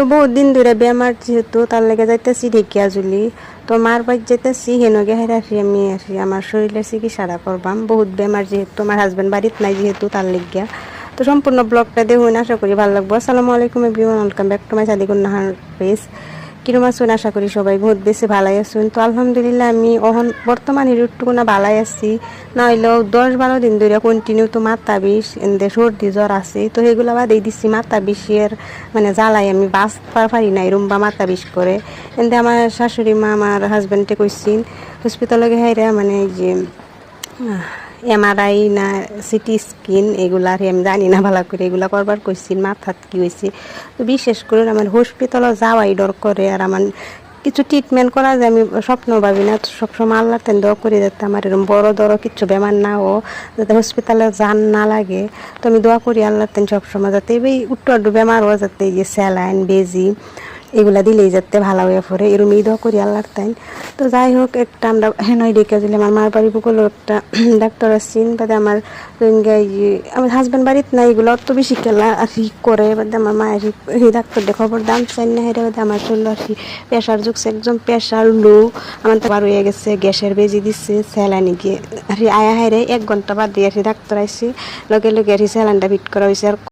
তো বহুত দিন ধরে বেমার যেহেতু তার লেগে যাইতেছি ঢেকিয়াজুলি। তো মার বাড়ি যেতেছি হেনগে হেরা আমি আসি আমার শরীরের চিকিৎসাটা করবাম। বহুত বেমার যেহেতু আমার হাজব্যান্ড বাড়িতে নাই যেহেতু তার লেগিয়া। তো সম্পূর্ণ ব্লগটা দেখুন, আশা করি ভালো লাগবো। আসসালামু আলাইকুম everyone, welcome back to my Sadikun Nahar page. কিরম আছেন? আশা করি সবাই বহুত বেশি ভালাই আছেন। তো আলহামদুলিল্লাহ আমি বর্তমানে একটুকুনা ভালাই আছি, না হইলেও 10-12 দিন ধরে কন্টিনিউ তো মাথা বিষ এনদে সর্দি জ্বর আছে। তো সেগুলো বাদ এই দিচ্ছি মাথা বিষের মানে জ্বালাই আমি বাঁচতে পারি না এরম বা মাথা বিষ করে। এনদে আমার শাশুড়ি মা আমার হাজব্যান্ডে কইসিন হসপিটালে হাইরা মানে যে এমআরআই না সিটি স্ক্যান এগুলা আমি জানি না ভালো করে, এগুলা করবার কইছি মাথাত কি হয়েছে। তো বিশেষ করে আমার হসপিটালে যাওয়াই ডর করে। আর আমার কিছু ট্রিটমেন্ট করা যায় আমি স্বপ্ন ভাবি না। সবসময় আল্লাহ তেন দোয়া করে যাতে আমার এরকম বড় ধরো কিছু বেমার না ও, যাতে হসপিটালে যান না লাগে। তো আমি দোয়া করি আল্লাহ তেন সবসময় যাতে এই উট্টু আড্ডু বেমার ও যাতে এই যে স্যালাইন বেজি এগুলা দিলেই যাতে ভালো হয়ে পড়ে, এরম এই দোয়া করি আল্লাহর তাই। তো যাই হোক, একটা আমরা হেনই ডেকে দিলে আমার মার বাড়ি বুকলো একটা ডাক্তার আসছেন। বাদে আমার আমার হাজব্যান্ড বাড়িতে নাই, এগুলো অত বেশি খেলা আর করে। বাদে আমার মায়ের এই ডাক্তার দিয়ে খবর দাম চাই না হেরে। বাদে আমার চললো আর কি প্রেশার যুগছে, একদম প্রেশার লো। আমার তো বার হয়ে গেছে, গ্যাসের বেজি দিচ্ছে, স্যালাইনি গিয়ে আর আয়া হাইরে 1 ঘন্টা বাদ দিয়ে আর ডাক্তার আইসি, লগে লগে আর স্যালাইনটা ফিট করা হয়েছে। আর